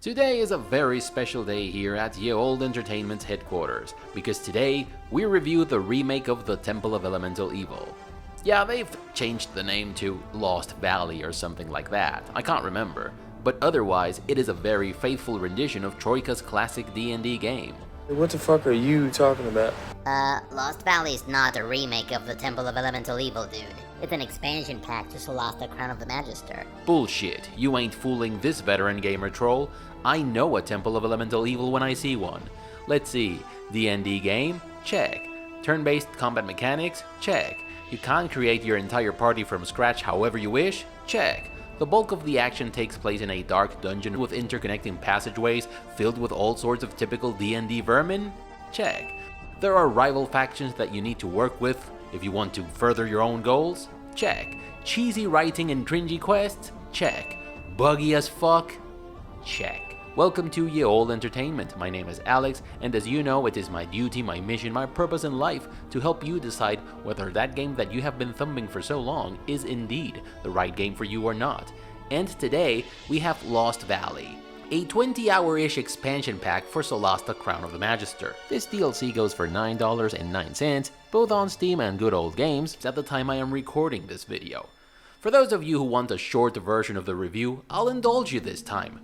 Today is a very special day here at Ye Olde Entertainment's headquarters, because today we review the remake of the Temple of Elemental Evil. Yeah, they've changed the name to Lost Valley or something like that, I can't remember, but otherwise it is a very faithful rendition of Troika's classic D&D game. What the fuck are you talking about? Lost Valley is not a remake of the Temple of Elemental Evil, dude. It's an expansion pack to Solasta Crown of the Magister. Bullshit, you ain't fooling this veteran gamer troll. I know a Temple of Elemental Evil when I see one. Let's see, D&D game? Check. Turn-based combat mechanics? Check. You can create your entire party from scratch however you wish? Check. The bulk of the action takes place in a dark dungeon with interconnecting passageways filled with all sorts of typical D&D vermin? Check. There are rival factions that you need to work with if you want to further your own goals? Check. Cheesy writing and cringy quests? Check. Buggy as fuck? Check. Welcome to Ye Olde Entertainment. My name is Alex, and as you know, it is my duty, my mission, my purpose in life to help you decide whether that game that you have been thumbing for so long is indeed the right game for you or not. And today, we have Lost Valley, a 20-hour-ish expansion pack for Solasta Crown of the Magister. This DLC goes for $9.09, both on Steam and Good Old Games, at the time I am recording this video. For those of you who want a short version of the review, I'll indulge you this time.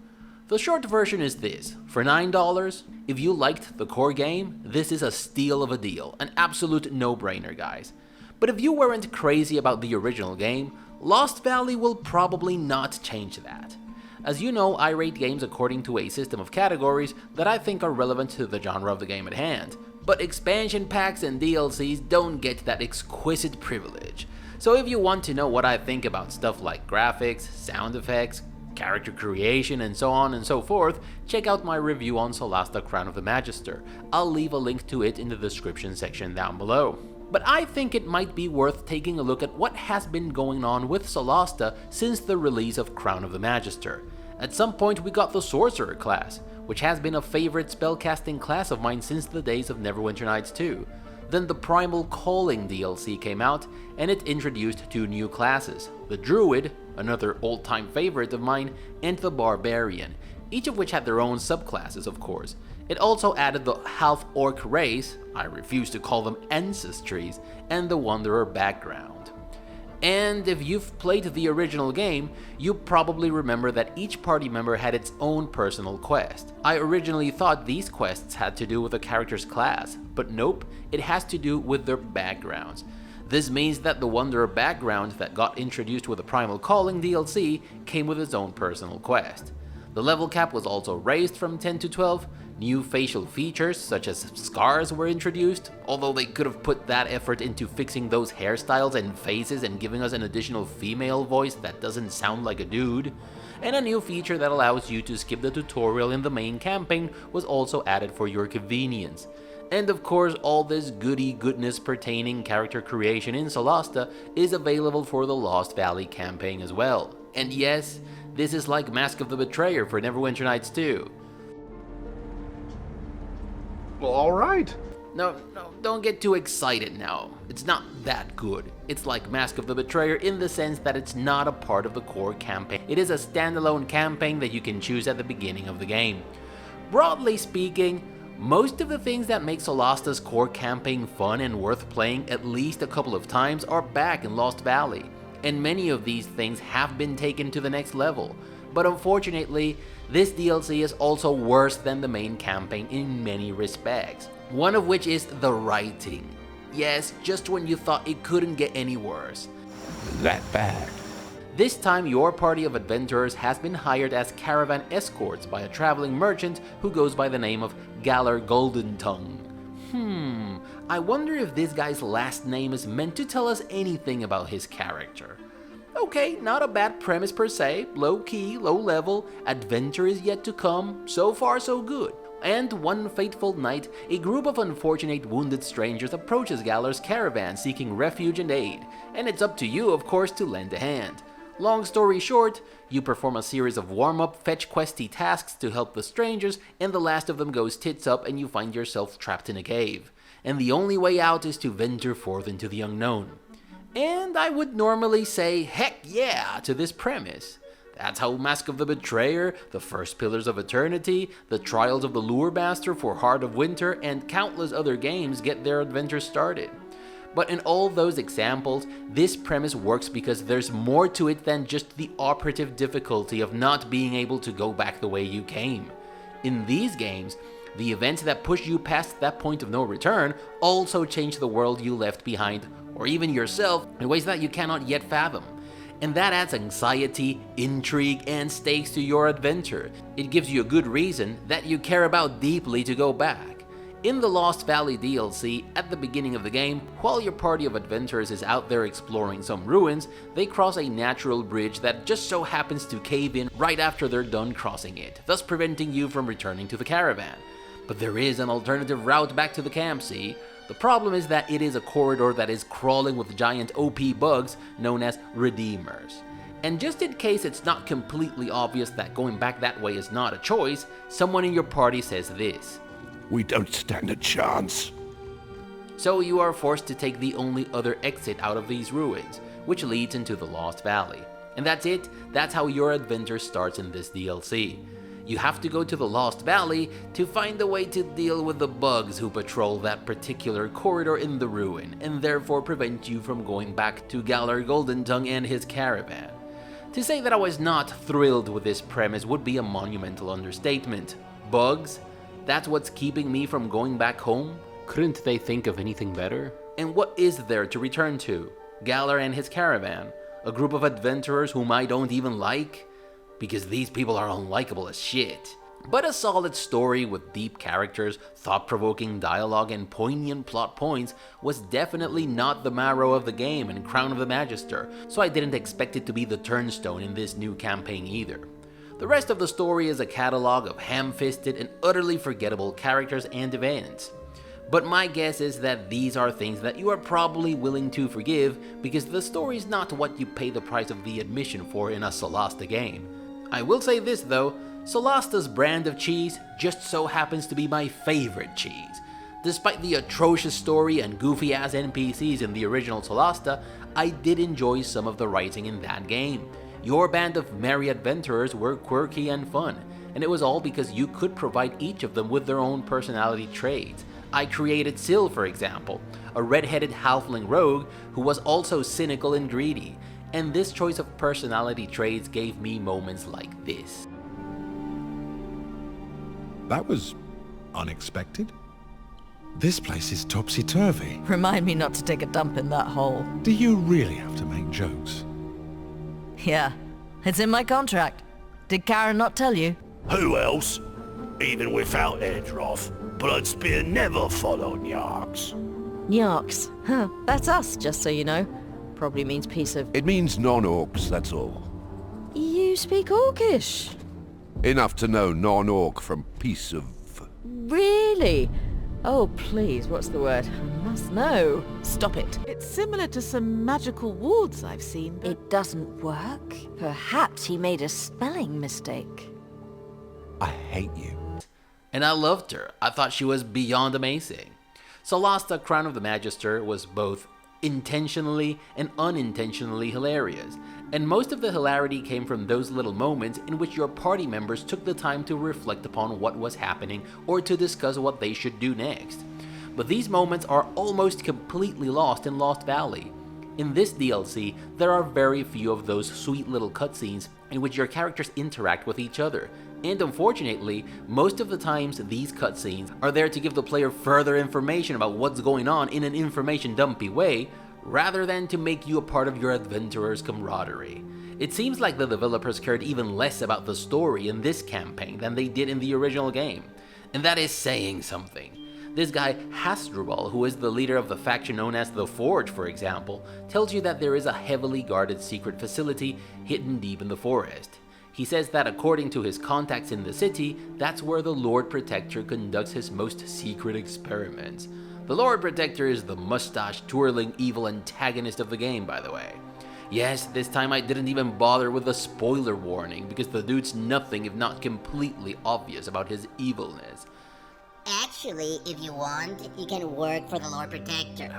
The short version is this: for $9, if you liked the core game, this is a steal of a deal, an absolute no-brainer, guys. But if you weren't crazy about the original game, Lost Valley will probably not change that. As you know, I rate games according to a system of categories that I think are relevant to the genre of the game at hand, but expansion packs and DLCs don't get that exquisite privilege. So if you want to know what I think about stuff like graphics, sound effects, character creation, and so on and so forth, check out my review on Solasta Crown of the Magister. I'll leave a link to it in the description section down below. But I think it might be worth taking a look at what has been going on with Solasta since the release of Crown of the Magister. At some point we got the Sorcerer class, which has been a favorite spellcasting class of mine since the days of Neverwinter Nights 2. Then the Primal Calling DLC came out, and it introduced two new classes, the Druid, another old-time favorite of mine, and the Barbarian, each of which had their own subclasses, of course. It also added the Half Orc race, I refuse to call them ancestries, and the Wanderer background. And if you've played the original game, you probably remember that each party member had its own personal quest. I originally thought these quests had to do with a character's class, but nope, it has to do with their backgrounds. This means that the Wanderer background that got introduced with the Primal Calling DLC came with its own personal quest. The level cap was also raised from 10 to 12, new facial features such as scars were introduced, although they could have put that effort into fixing those hairstyles and faces and giving us an additional female voice that doesn't sound like a dude. And a new feature that allows you to skip the tutorial in the main campaign was also added for your convenience. And of course, all this goody goodness pertaining character creation in Solasta is available for the Lost Valley campaign as well. And yes, this is like Mask of the Betrayer for Neverwinter Nights 2. Well, alright. No, don't get too excited now. It's not that good. It's like Mask of the Betrayer in the sense that it's not a part of the core campaign. It is a standalone campaign that you can choose at the beginning of the game. Broadly speaking, most of the things that make Solasta's core campaign fun and worth playing at least a couple of times are back in Lost Valley, and many of these things have been taken to the next level. But unfortunately, this DLC is also worse than the main campaign in many respects. One of which is the writing. Yes, just when you thought it couldn't get any worse. That bad. This time your party of adventurers has been hired as caravan escorts by a traveling merchant who goes by the name of Galar Goldentongue. I wonder if this guy's last name is meant to tell us anything about his character. Okay, not a bad premise per se, low key, low level, adventure is yet to come, so far so good. And one fateful night, a group of unfortunate wounded strangers approaches Galar's caravan seeking refuge and aid, and it's up to you, of course, to lend a hand. Long story short, you perform a series of warm-up, fetch questy tasks to help the strangers, and the last of them goes tits up and you find yourself trapped in a cave. And the only way out is to venture forth into the unknown. And I would normally say heck yeah to this premise. That's how Mask of the Betrayer, The First Pillars of Eternity, The Trials of the Lure Master for Heart of Winter, and countless other games get their adventure started. But in all those examples, this premise works because there's more to it than just the operative difficulty of not being able to go back the way you came. In these games, the events that push you past that point of no return also change the world you left behind, or even yourself, in ways that you cannot yet fathom. And that adds anxiety, intrigue, and stakes to your adventure. It gives you a good reason that you care about deeply to go back. In the Lost Valley DLC, at the beginning of the game, while your party of adventurers is out there exploring some ruins, they cross a natural bridge that just so happens to cave in right after they're done crossing it, thus preventing you from returning to the caravan. But there is an alternative route back to the camp, see? The problem is that it is a corridor that is crawling with giant OP bugs known as Redeemers. And just in case it's not completely obvious that going back that way is not a choice, someone in your party says this: We don't stand a chance. So you are forced to take the only other exit out of these ruins, which leads into the Lost Valley. And that's it, that's how your adventure starts in this DLC. You have to go to the Lost Valley to find a way to deal with the bugs who patrol that particular corridor in the ruin, and therefore prevent you from going back to Galar Goldentongue and his caravan. To say that I was not thrilled with this premise would be a monumental understatement. Bugs? That's what's keeping me from going back home? Couldn't they think of anything better? And what is there to return to? Galar and his caravan? A group of adventurers whom I don't even like? Because these people are unlikable as shit. But a solid story with deep characters, thought-provoking dialogue, and poignant plot points was definitely not the marrow of the game in Crown of the Magister, so I didn't expect it to be the turnstone in this new campaign either. The rest of the story is a catalog of ham-fisted and utterly forgettable characters and events. But my guess is that these are things that you are probably willing to forgive because the story's not what you pay the price of the admission for in a Solasta game. I will say this though, Solasta's brand of cheese just so happens to be my favorite cheese. Despite the atrocious story and goofy-ass NPCs in the original Solasta, I did enjoy some of the writing in that game. Your band of merry adventurers were quirky and fun, and it was all because you could provide each of them with their own personality traits. I created Syl, for example, a red-headed halfling rogue who was also cynical and greedy, and this choice of personality traits gave me moments like this. That was unexpected. This place is topsy-turvy. Remind me not to take a dump in that hole. Do you really have to make jokes? Yeah, it's in my contract. Did Karen not tell you? Who else? Even without Airdroth, Bloodspear never fought on Yarks. Yarks. Huh, that's us, just so you know. Probably means piece of... It means non-orcs, that's all. You speak Orcish? Enough to know non-orc from piece of... Really? Oh, please, what's the word? I must know. Stop it. It's similar to some magical wards I've seen, but... It doesn't work. Perhaps he made a spelling mistake. I hate you. And I loved her. I thought she was beyond amazing. Solasta Crown of the Magister was both intentionally and unintentionally hilarious, and most of the hilarity came from those little moments in which your party members took the time to reflect upon what was happening or to discuss what they should do next. But these moments are almost completely lost in Lost Valley. In this DLC, there are very few of those sweet little cutscenes in which your characters interact with each other, and unfortunately, most of the times these cutscenes are there to give the player further information about what's going on in an information dumpy way, rather than to make you a part of your adventurer's camaraderie. It seems like the developers cared even less about the story in this campaign than they did in the original game, and that is saying something. This guy, Hasdrubal, who is the leader of the faction known as the Forge, for example, tells you that there is a heavily guarded secret facility hidden deep in the forest. He says that according to his contacts in the city, that's where the Lord Protector conducts his most secret experiments. The Lord Protector is the mustache-twirling evil antagonist of the game, by the way. Yes, this time I didn't even bother with a spoiler warning because the dude's nothing if not completely obvious about his evilness. Actually, if you want, you can work for the Lord Protector.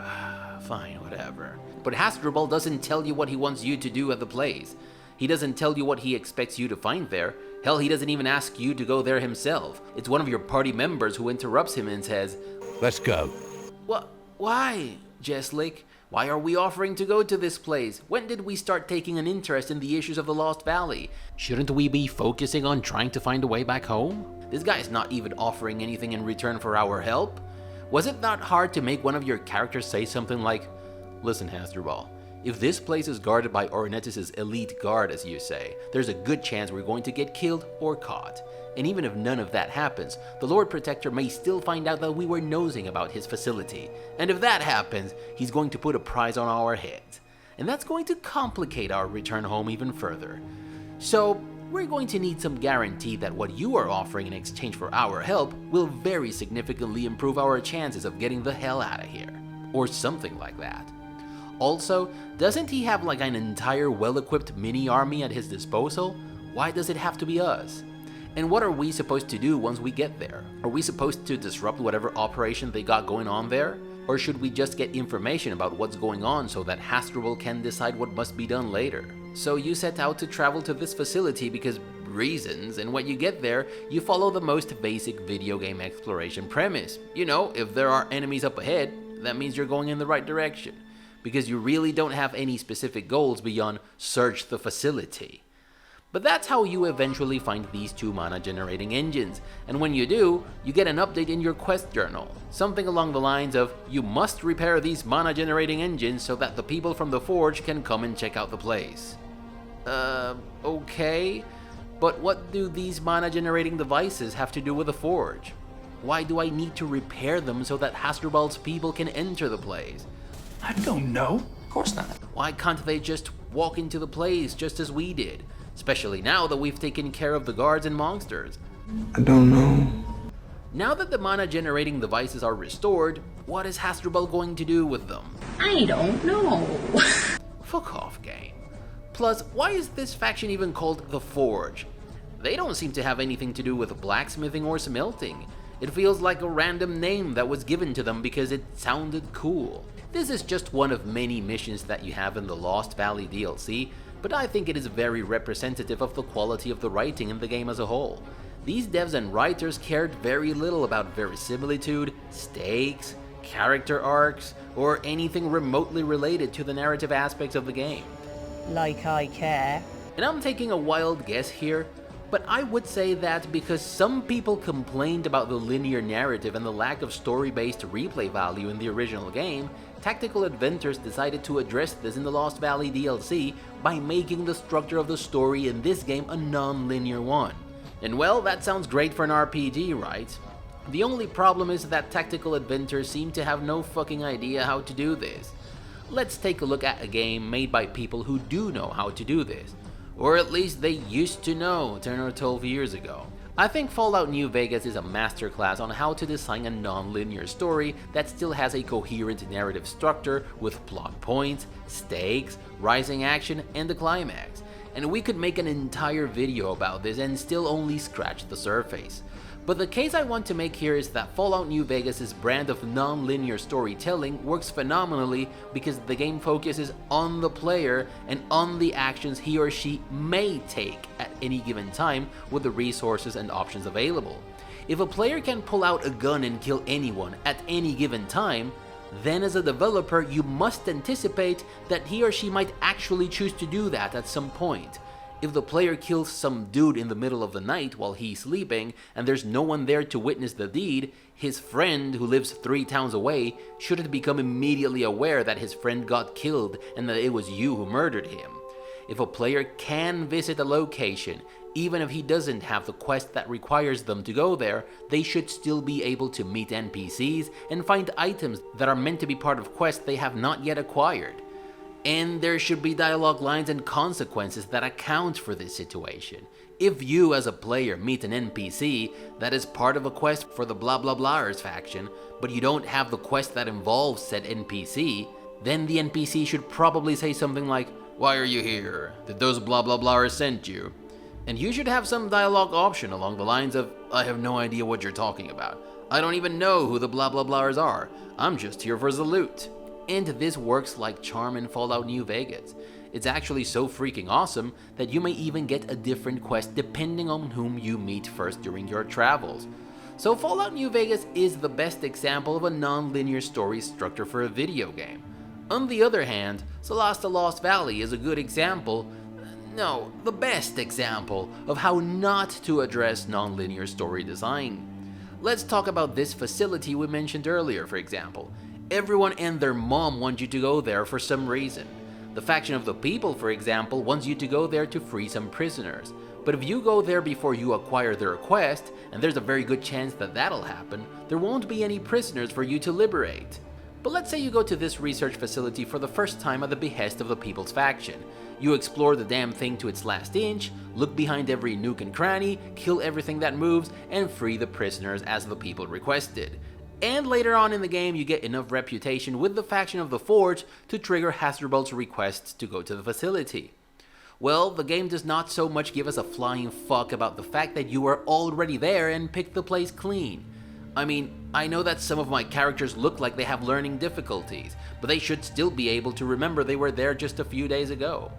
Fine, whatever. But Hasdrubal doesn't tell you what he wants you to do at the place. He doesn't tell you what he expects you to find there. Hell, he doesn't even ask you to go there himself. It's one of your party members who interrupts him and says, Let's go. "What? Why, Jeslick? Why are we offering to go to this place? When did we start taking an interest in the issues of the Lost Valley? Shouldn't we be focusing on trying to find a way back home? This guy's not even offering anything in return for our help." Was it not hard to make one of your characters say something like, "Listen, Hasdrubal, if this place is guarded by Ornetis's elite guard, as you say, there's a good chance we're going to get killed or caught. And even if none of that happens, the Lord Protector may still find out that we were nosing about his facility. And if that happens, he's going to put a price on our heads. And that's going to complicate our return home even further. So, we're going to need some guarantee that what you are offering in exchange for our help will very significantly improve our chances of getting the hell out of here." Or something like that. Also, doesn't he have like an entire well-equipped mini-army at his disposal? Why does it have to be us? And what are we supposed to do once we get there? Are we supposed to disrupt whatever operation they got going on there? Or should we just get information about what's going on so that Hasdrubal can decide what must be done later? So you set out to travel to this facility because reasons, and when you get there, you follow the most basic video game exploration premise. You know, if there are enemies up ahead, that means you're going in the right direction. Because you really don't have any specific goals beyond search the facility. But that's how you eventually find these 2 mana generating engines, and when you do, you get an update in your quest journal. Something along the lines of, you must repair these mana generating engines so that the people from the Forge can come and check out the place. Okay, but what do these mana generating devices have to do with the Forge? Why do I need to repair them so that Hasdrubal's people can enter the place? I don't know. Of course not. Why can't they just walk into the place just as we did? Especially now that we've taken care of the guards and monsters. I don't know. Now that the mana generating devices are restored, what is Hasdrubal going to do with them? I don't know. Fuck off, game. Plus, why is this faction even called the Forge? They don't seem to have anything to do with blacksmithing or smelting. It feels like a random name that was given to them because it sounded cool. This is just one of many missions that you have in the Lost Valley DLC, but I think it is very representative of the quality of the writing in the game as a whole. These devs and writers cared very little about verisimilitude, stakes, character arcs, or anything remotely related to the narrative aspects of the game. Like I care. And I'm taking a wild guess here, but I would say that because some people complained about the linear narrative and the lack of story-based replay value in the original game, Tactical Adventures decided to address this in the Lost Valley DLC by making the structure of the story in this game a non-linear one. And well, that sounds great for an RPG, right? The only problem is that Tactical Adventures seem to have no fucking idea how to do this. Let's take a look at a game made by people who do know how to do this. Or at least they used to know 10 or 12 years ago. I think Fallout New Vegas is a masterclass on how to design a non-linear story that still has a coherent narrative structure with plot points, stakes, rising action, and the climax. And we could make an entire video about this and still only scratch the surface. But the case I want to make here is that Fallout New Vegas' brand of non-linear storytelling works phenomenally because the game focuses on the player and on the actions he or she may take at any given time with the resources and options available. If a player can pull out a gun and kill anyone at any given time, then as a developer you must anticipate that he or she might actually choose to do that at some point. If the player kills some dude in the middle of the night while he's sleeping and there's no one there to witness the deed, his friend who lives 3 towns away shouldn't become immediately aware that his friend got killed and that it was you who murdered him. If a player can visit a location, even if he doesn't have the quest that requires them to go there, they should still be able to meet NPCs and find items that are meant to be part of quests they have not yet acquired. And there should be dialogue lines and consequences that account for this situation. If you as a player meet an NPC that is part of a quest for the blah blah blahers faction, but you don't have the quest that involves said NPC, then the NPC should probably say something like, "Why are you here? Did those blah blah blahers send you?" And you should have some dialogue option along the lines of, "I have no idea what you're talking about. I don't even know who the blah blah blahers are. I'm just here for the loot." And this works like charm in Fallout New Vegas. It's actually so freaking awesome that you may even get a different quest depending on whom you meet first during your travels. So Fallout New Vegas is the best example of a non-linear story structure for a video game. On the other hand, Solasta Lost Valley is a good example, no, the best example of how not to address non-linear story design. Let's talk about this facility we mentioned earlier, for example. Everyone and their mom want you to go there for some reason. The faction of the people, for example, wants you to go there to free some prisoners. But if you go there before you acquire their quest, and there's a very good chance that that'll happen, there won't be any prisoners for you to liberate. But let's say you go to this research facility for the first time at the behest of the People's Faction. You explore the damn thing to its last inch, look behind every nook and cranny, kill everything that moves, and free the prisoners as the people requested. And later on in the game, you get enough reputation with the faction of the Forge to trigger Hasdrubal's request to go to the facility. Well, the game does not so much give us a flying fuck about the fact that you are already there and picked the place clean. I mean, I know that some of my characters look like they have learning difficulties, but they should still be able to remember they were there just a few days ago.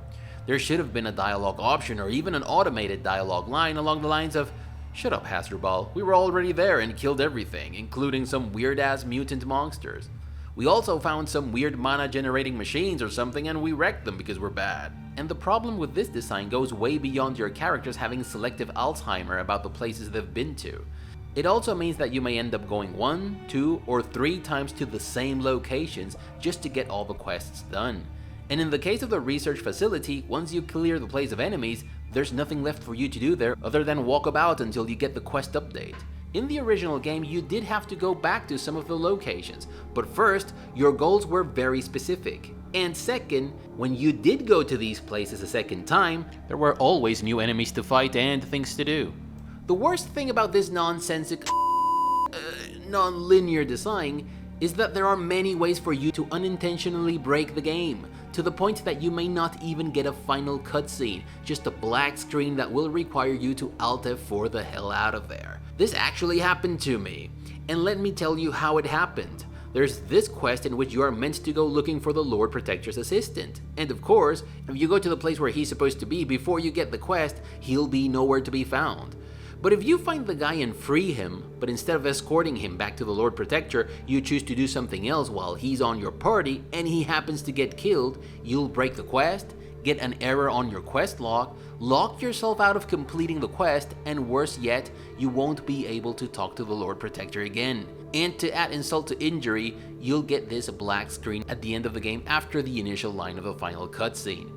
There should have been a dialogue option or even an automated dialogue line along the lines of, "Shut up, Hasdrubal, we were already there and killed everything, including some weird-ass mutant monsters. We also found some weird mana-generating machines or something and we wrecked them because we're bad." And the problem with this design goes way beyond your characters having selective Alzheimer about the places they've been to. It also means that you may end up going 1, 2, or 3 times to the same locations just to get all the quests done. And in the case of the research facility, once you clear the place of enemies, there's nothing left for you to do there other than walk about until you get the quest update. In the original game, you did have to go back to some of the locations, but first, your goals were very specific. And second, when you did go to these places a second time, there were always new enemies to fight and things to do. The worst thing about this non-linear design is that there are many ways for you to unintentionally break the game, to the point that you may not even get a final cutscene, just a black screen that will require you to Alt F4 the hell out of there. This actually happened to me, and let me tell you how it happened. There's this quest in which you are meant to go looking for the Lord Protector's assistant, and of course, if you go to the place where he's supposed to be before you get the quest, he'll be nowhere to be found. But if you find the guy and free him, but instead of escorting him back to the Lord Protector, you choose to do something else while he's on your party and he happens to get killed, you'll break the quest, get an error on your quest log, lock yourself out of completing the quest, and worse yet, you won't be able to talk to the Lord Protector again. And to add insult to injury, you'll get this black screen at the end of the game after the initial line of the final cutscene.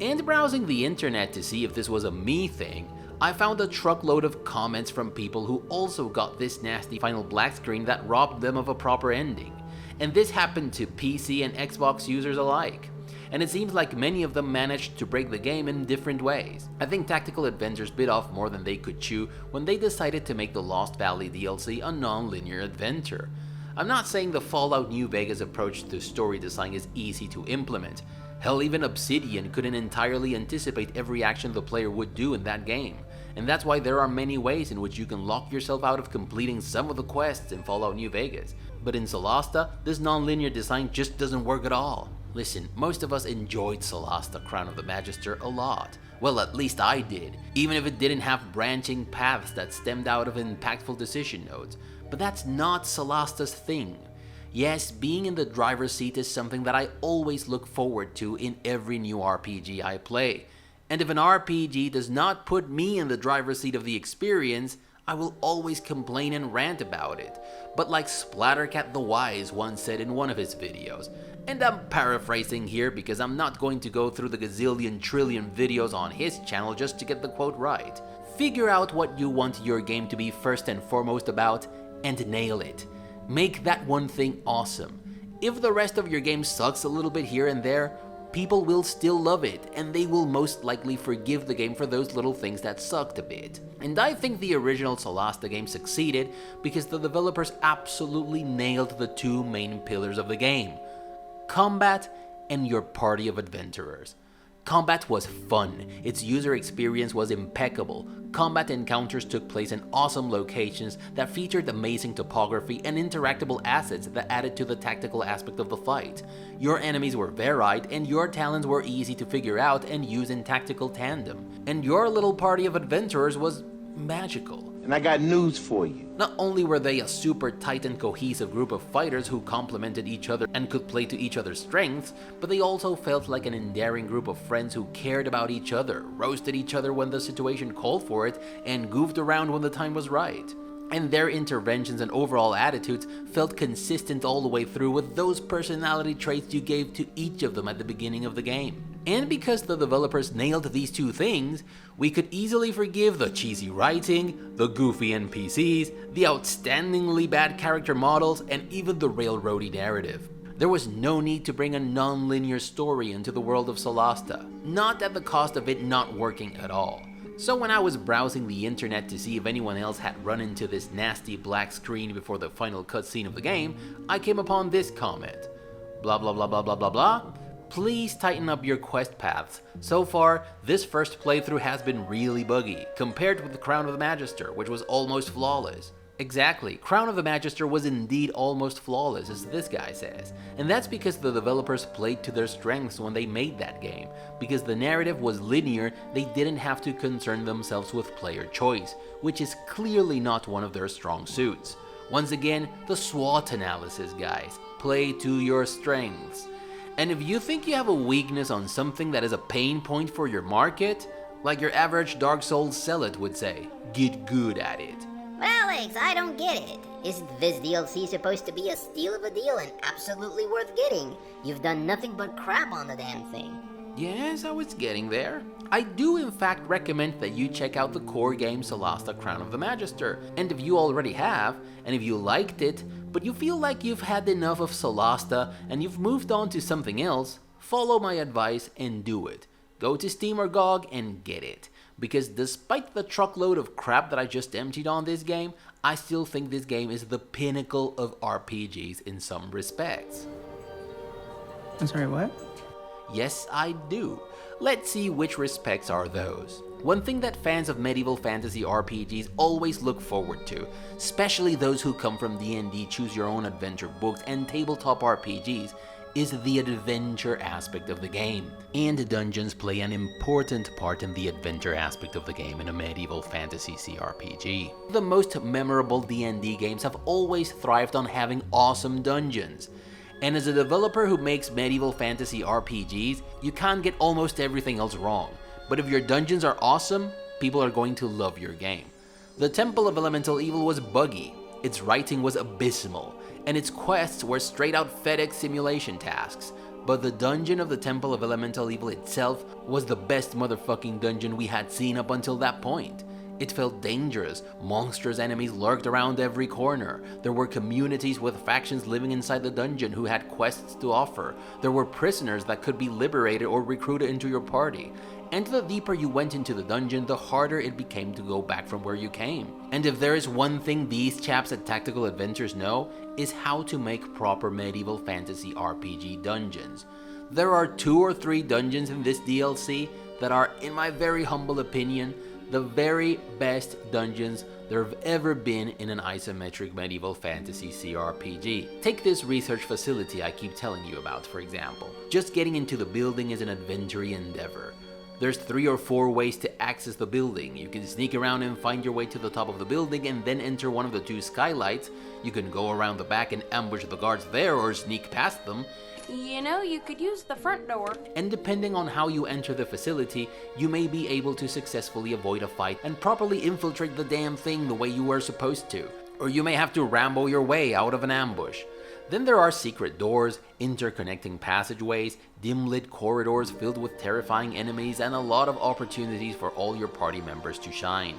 And browsing the internet to see if this was a me thing, I found a truckload of comments from people who also got this nasty final black screen that robbed them of a proper ending. And this happened to PC and Xbox users alike. And it seems like many of them managed to break the game in different ways. I think Tactical Adventures bit off more than they could chew when they decided to make the Lost Valley DLC a non-linear adventure. I'm not saying the Fallout New Vegas approach to story design is easy to implement. Hell, even Obsidian couldn't entirely anticipate every action the player would do in that game. And that's why there are many ways in which you can lock yourself out of completing some of the quests in Fallout New Vegas. But in Solasta, this non-linear design just doesn't work at all. Listen, most of us enjoyed Solasta Crown of the Magister a lot. Well, at least I did, even if it didn't have branching paths that stemmed out of impactful decision nodes. But that's not Solasta's thing. Yes, being in the driver's seat is something that I always look forward to in every new RPG I play. And if an RPG does not put me in the driver's seat of the experience, I will always complain and rant about it. But like Splattercat the Wise once said in one of his videos, and I'm paraphrasing here because I'm not going to go through the gazillion trillion videos on his channel just to get the quote right. Figure out what you want your game to be first and foremost about, and nail it. Make that one thing awesome. If the rest of your game sucks a little bit here and there, people will still love it, and they will most likely forgive the game for those little things that sucked a bit. And I think the original Solasta game succeeded because the developers absolutely nailed the two main pillars of the game: combat and your party of adventurers. Combat was fun, its user experience was impeccable, combat encounters took place in awesome locations that featured amazing topography and interactable assets that added to the tactical aspect of the fight. Your enemies were varied, and your talents were easy to figure out and use in tactical tandem. And your little party of adventurers was magical. And I got news for you. Not only were they a super tight and cohesive group of fighters who complemented each other and could play to each other's strengths, but they also felt like an endearing group of friends who cared about each other, roasted each other when the situation called for it, and goofed around when the time was right. And their interventions and overall attitudes felt consistent all the way through with those personality traits you gave to each of them at the beginning of the game. And because the developers nailed these two things, we could easily forgive the cheesy writing, the goofy NPCs, the outstandingly bad character models, and even the railroady narrative. There was no need to bring a non-linear story into the world of Solasta, not at the cost of it not working at all. So when I was browsing the internet to see if anyone else had run into this nasty black screen before the final cutscene of the game, I came upon this comment. Blah blah blah blah blah blah blah. Please tighten up your quest paths. So far, this first playthrough has been really buggy, compared with the Crown of the Magister, which was almost flawless. Exactly, Crown of the Magister was indeed almost flawless, as this guy says. And that's because the developers played to their strengths when they made that game. Because the narrative was linear, they didn't have to concern themselves with player choice, which is clearly not one of their strong suits. Once again, the SWOT analysis, guys. Play to your strengths. And if you think you have a weakness on something that is a pain point for your market, like your average Dark Souls zealot would say, get good at it. But Alex, I don't get it. Isn't this DLC supposed to be a steal of a deal and absolutely worth getting? You've done nothing but crap on the damn thing. Yes, I was getting there. I do in fact recommend that you check out the core game Solasta Crown of the Magister. And if you already have, and if you liked it, but you feel like you've had enough of Solasta and you've moved on to something else, follow my advice and do it. Go to Steam or GOG and get it. Because despite the truckload of crap that I just emptied on this game, I still think this game is the pinnacle of RPGs in some respects. I'm sorry, what? Yes, I do. Let's see which respects are those. One thing that fans of medieval fantasy RPGs always look forward to, especially those who come from D&D Choose Your Own Adventure books and tabletop RPGs, is the adventure aspect of the game. And dungeons play an important part in the adventure aspect of the game in a medieval fantasy CRPG. The most memorable D&D games have always thrived on having awesome dungeons. And as a developer who makes medieval fantasy RPGs, you can't get almost everything else wrong. But if your dungeons are awesome, people are going to love your game. The Temple of Elemental Evil was buggy, its writing was abysmal, and its quests were straight out FedEx simulation tasks. But the dungeon of the Temple of Elemental Evil itself was the best motherfucking dungeon we had seen up until that point. It felt dangerous, monstrous enemies lurked around every corner, there were communities with factions living inside the dungeon who had quests to offer, there were prisoners that could be liberated or recruited into your party. And the deeper you went into the dungeon, the harder it became to go back from where you came. And if there is one thing these chaps at Tactical Adventures know, is how to make proper medieval fantasy RPG dungeons. There are 2 or 3 dungeons in this DLC that are, in my very humble opinion, the very best dungeons there have ever been in an isometric medieval fantasy CRPG. Take this research facility I keep telling you about, for example. Just getting into the building is an adventury endeavor. There's 3 or 4 ways to access the building. You can sneak around and find your way to the top of the building and then enter one of the 2 skylights. You can go around the back and ambush the guards there or sneak past them. You know, you could use the front door. And depending on how you enter the facility, you may be able to successfully avoid a fight and properly infiltrate the damn thing the way you are supposed to. Or you may have to Rambo your way out of an ambush. Then there are secret doors, interconnecting passageways, dim-lit corridors filled with terrifying enemies, and a lot of opportunities for all your party members to shine.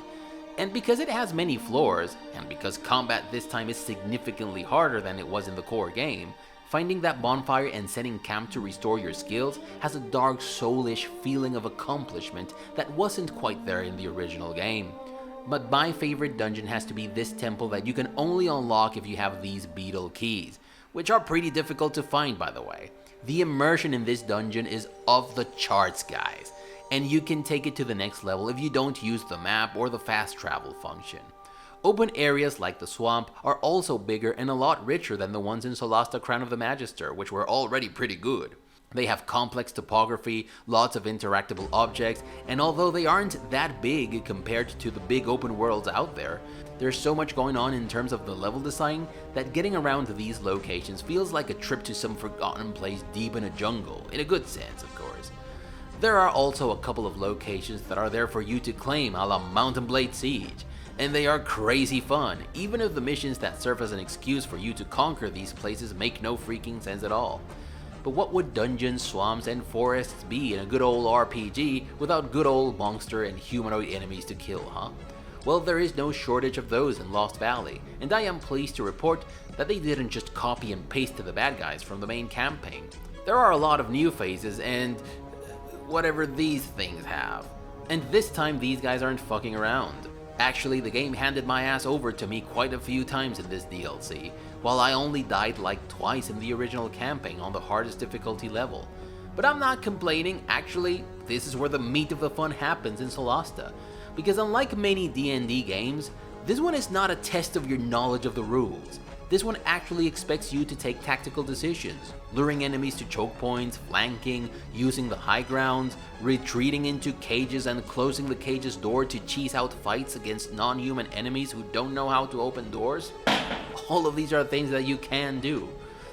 And because it has many floors, and because combat this time is significantly harder than it was in the core game, finding that bonfire and setting camp to restore your skills has a dark soulish feeling of accomplishment that wasn't quite there in the original game. But my favorite dungeon has to be this temple that you can only unlock if you have these beetle keys, which are pretty difficult to find, by the way. The immersion in this dungeon is off the charts, guys, and you can take it to the next level if you don't use the map or the fast travel function. Open areas like the swamp are also bigger and a lot richer than the ones in Solasta Crown of the Magister, which were already pretty good. They have complex topography, lots of interactable objects, and although they aren't that big compared to the big open worlds out there, there's so much going on in terms of the level design that getting around these locations feels like a trip to some forgotten place deep in a jungle, in a good sense, of course. There are also a couple of locations that are there for you to claim, a la Mountain Blade Siege, and they are crazy fun, even if the missions that serve as an excuse for you to conquer these places make no freaking sense at all. But what would dungeons, swamps, and forests be in a good old RPG without good old monster and humanoid enemies to kill, huh? Well, there is no shortage of those in Lost Valley, and I am pleased to report that they didn't just copy and paste the bad guys from the main campaign. There are a lot of new faces and whatever these things have. And this time these guys aren't fucking around. Actually, the game handed my ass over to me quite a few times in this DLC, while I only died like twice in the original campaign on the hardest difficulty level. But I'm not complaining, actually, this is where the meat of the fun happens in Solasta, because unlike many D&D games, this one is not a test of your knowledge of the rules. This one actually expects you to take tactical decisions, luring enemies to choke points, flanking, using the high ground, retreating into cages and closing the cage's door to cheese out fights against non-human enemies who don't know how to open doors. All of these are things that you can do.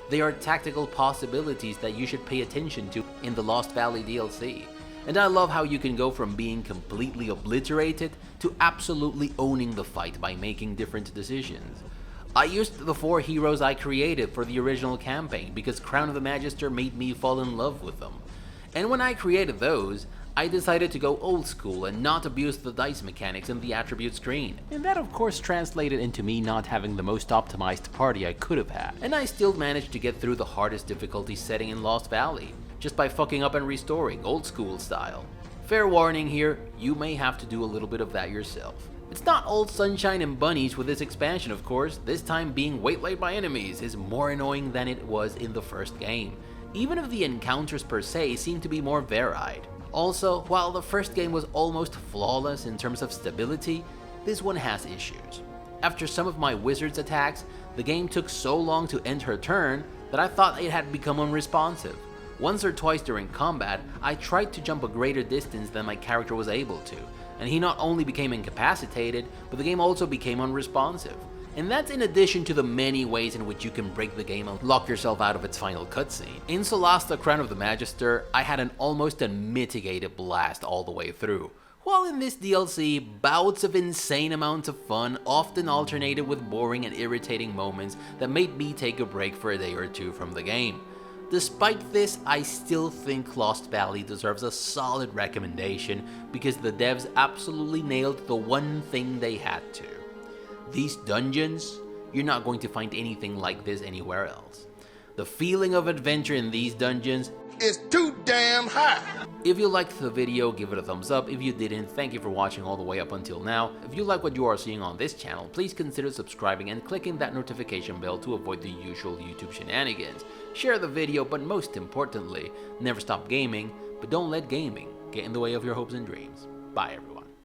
They are tactical possibilities that you should pay attention to in the Lost Valley DLC. And I love how you can go from being completely obliterated to absolutely owning the fight by making different decisions. I used the 4 heroes I created for the original campaign because Crown of the Magister made me fall in love with them. And when I created those, I decided to go old school and not abuse the dice mechanics in the attribute screen. And that of course translated into me not having the most optimized party I could have had. And I still managed to get through the hardest difficulty setting in Lost Valley, just by fucking up and restoring, old school style. Fair warning here, you may have to do a little bit of that yourself. It's not all sunshine and bunnies with this expansion, of course. This time being waylaid by enemies is more annoying than it was in the first game, even if the encounters per se seem to be more varied. Also, while the first game was almost flawless in terms of stability, this one has issues. After some of my wizard's attacks, the game took so long to end her turn that I thought it had become unresponsive. Once or twice during combat, I tried to jump a greater distance than my character was able to, and he not only became incapacitated, but the game also became unresponsive. And that's in addition to the many ways in which you can break the game and lock yourself out of its final cutscene. In Solasta Crown of the Magister, I had an almost unmitigated blast all the way through, while in this DLC, bouts of insane amounts of fun often alternated with boring and irritating moments that made me take a break for a day or two from the game. Despite this, I still think Lost Valley deserves a solid recommendation because the devs absolutely nailed the one thing they had to. These dungeons, you're not going to find anything like this anywhere else. The feeling of adventure in these dungeons is too damn high. If you liked the video, give it a thumbs up. If you didn't, thank you for watching all the way up until now. If you like what you are seeing on this channel, please consider subscribing and clicking that notification bell to avoid the usual YouTube shenanigans. Share the video, but most importantly, never stop gaming, but don't let gaming get in the way of your hopes and dreams. Bye everyone.